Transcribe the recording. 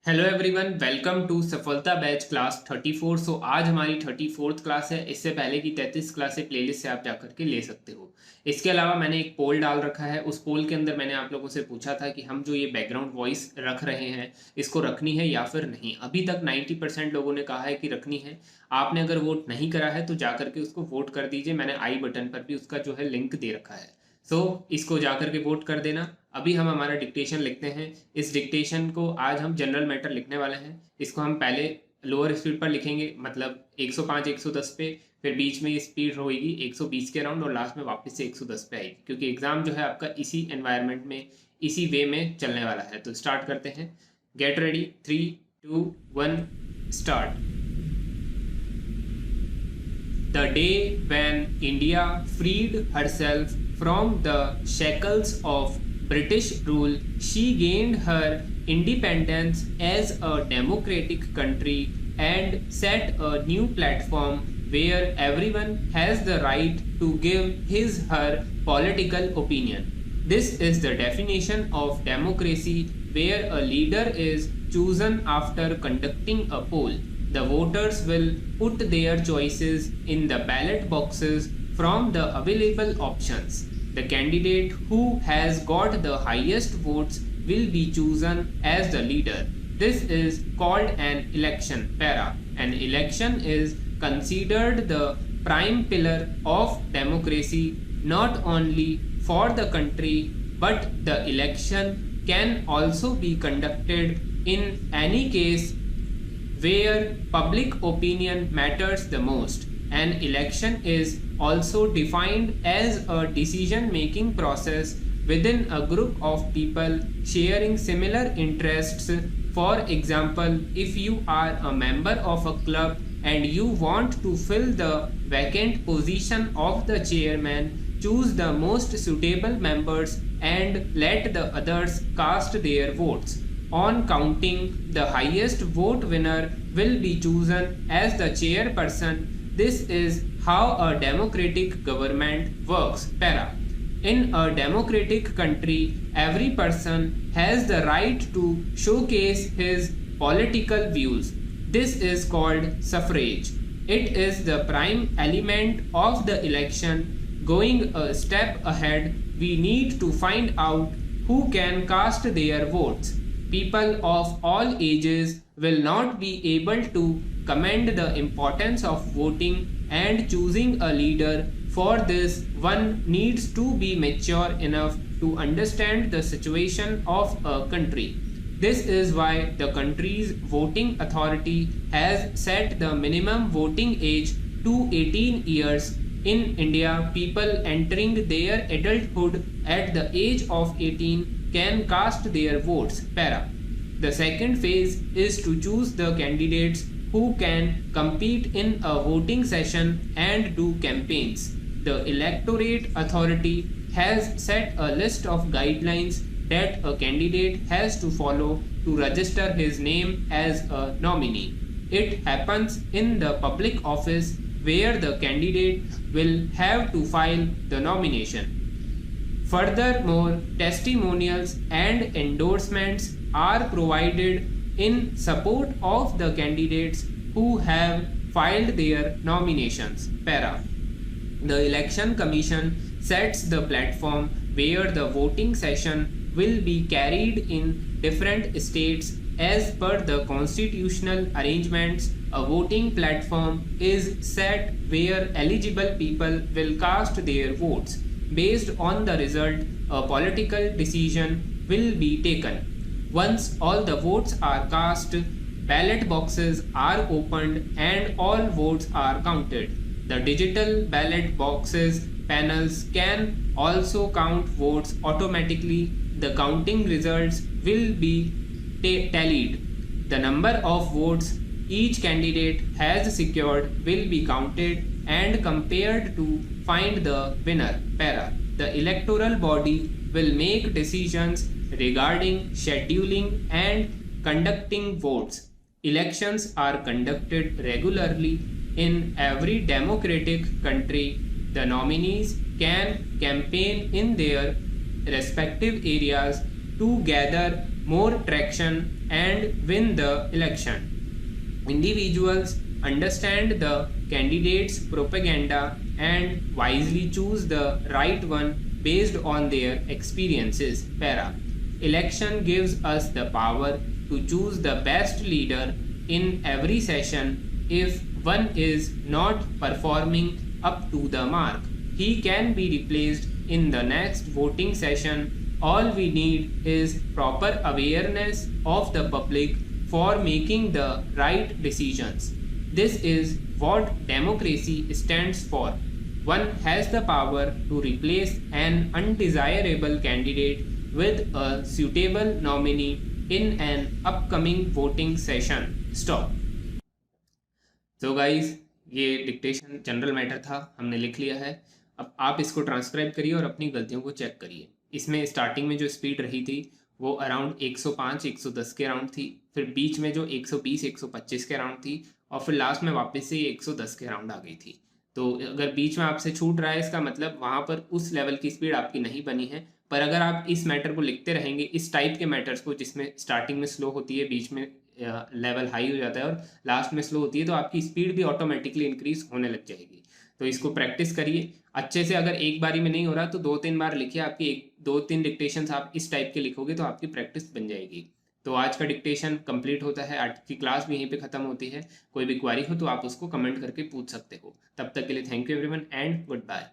Hello everyone, welcome to सफलता batch class 34। आज हमारी 34th क्लास है। इससे पहले की 33 क्लासें प्लेलिस्ट से आप जाकर के ले सकते हो। इसके अलावा मैंने एक पोल डाल रखा है। उस पोल के अंदर मैंने आप लोगों से पूछा था कि हम जो ये बैकग्राउंड वॉइस रख रहे हैं इसको रखनी है या फिर नहीं। अभी तक 90% लोगों ने कहा है कि रखनी है। आपने अगर वोट नहीं करा है तो जाकर के उसको वोट कर दीजिए। मैंने आई बटन पर भी उसका जो है लिंक दे रखा है। इसको जाकर के वोट कर देना। अभी हम हमारा डिक्टेशन लिखते हैं। इस डिक्टेशन को आज हम जनरल मैटर लिखने वाले हैं। इसको हम पहले लोअर स्पीड पर लिखेंगे, मतलब 105 110 पे, फिर बीच में ये स्पीड होगी 120 के अराउंड और लास्ट में वापस से 110 पे आएगी, क्योंकि एग्जाम जो है आपका इसी एनवायरनमेंट में इसी वे में चलने वाला है। तो स्टार्ट करते हैं। Get ready, 3 2 1 start. The day when India freed herself from the shackles of British rule, she gained her independence as a democratic country and set a new platform where everyone has the right to give his/her political opinion. This is the definition of democracy, where a leader is chosen after conducting a poll. The voters will put their choices in the ballot boxes from the available options. The candidate who has got the highest votes will be chosen as the leader. This is called an election. Para. An election is considered the prime pillar of democracy, not only for the country, but the election can also be conducted in any case where public opinion matters the most. An election is also defined as a decision making process within a group of people sharing similar interests. For example, if you are a member of a club and you want to fill the vacant position of the chairman, choose the most suitable members and let the others cast their votes. On counting, the highest vote winner will be chosen as the chairperson. This is how a democratic government works. Para. In a democratic country, every person has the right to showcase his political views. This is called suffrage. It is the prime element of the election. Going a step ahead, we need to find out who can cast their votes. People of all ages will not be able to commend the importance of voting and choosing a leader. For this, one needs to be mature enough to understand the situation of a country. This is why the country's voting authority has set the minimum voting age to 18 years. In India, people entering their adulthood at the age of 18 can cast their votes. Para. The second phase is to choose the candidates who can compete in a voting session and do campaigns. The electorate authority has set a list of guidelines that a candidate has to follow to register his name as a nominee. It happens in the public office where the candidate will have to file the nomination. Furthermore, testimonials and endorsements are provided in support of the candidates who have filed their nominations. Para. The Election Commission sets the platform where the voting session will be carried in different states. As per the constitutional arrangements, a voting platform is set where eligible people will cast their votes. Based on the result, a political decision will be taken. Once all the votes are cast, ballot boxes are opened and all votes are counted. The digital ballot boxes panels can also count votes automatically. The counting results will be tallied. The number of votes each candidate has secured will be counted and compared to find the winner. Para. The electoral body will make decisions regarding scheduling and conducting votes. Elections are conducted regularly in every democratic country. The nominees can campaign in their respective areas to gather more traction and win the election. Individuals understand the candidate's propaganda and wisely choose the right one based on their experiences. Para. Election gives us the power to choose the best leader in every session. If one is not performing up to the mark, he can be replaced in the next voting session. All we need is proper awareness of the public for making the right decisions. This is what democracy stands for. One has the power to replace an undesirable candidate with a suitable nominee in an upcoming voting session. Stop. So guys, ये dictation general matter था, हमने लिख लिया है. अब आप इसको transcribe करिए और अपनी गलतियों को चेक करिए. इसमें स्टार्टिंग में जो स्पीड रही थी वो अराउंड 105-110 के अराउंड थी, फिर बीच में जो 120-125 के अराउंड थी, और फिर लास्ट में वापस से 110 के अराउंड आ गई थी. तो अगर बीच में आपसे छूट रहा है, इसका मतलब वहाँ पर उस लेवल की स्पीड आपकी नहीं बनी है. पर अगर आप इस मैटर को लिखते रहेंगे, इस टाइप के मैटर्स को जिसमें स्टार्टिंग में स्लो होती है, बीच में लेवल हाई हो जाता है और लास्ट में स्लो होती है, तो आपकी स्पीड भी ऑटोमेटिकली इंक्रीज होने लग जाएगी. तो इसको प्रैक्टिस करिए अच्छे से. अगर एक बारी में नहीं हो रहा तो 2-3 बार लिखिए. आपकी 2-3 डिक्टेशंस आप इस टाइप के लिखोगे तो आपकी प्रैक्टिस बन जाएगी. तो आज का डिक्टेशन कंप्लीट होता है, आज की क्लास भी यहीं पे ख़त्म होती है. कोई भी क्वारी हो तो आप उसको कमेंट करके पूछ सकते हो. तब तक के लिए thank you everyone and good bye.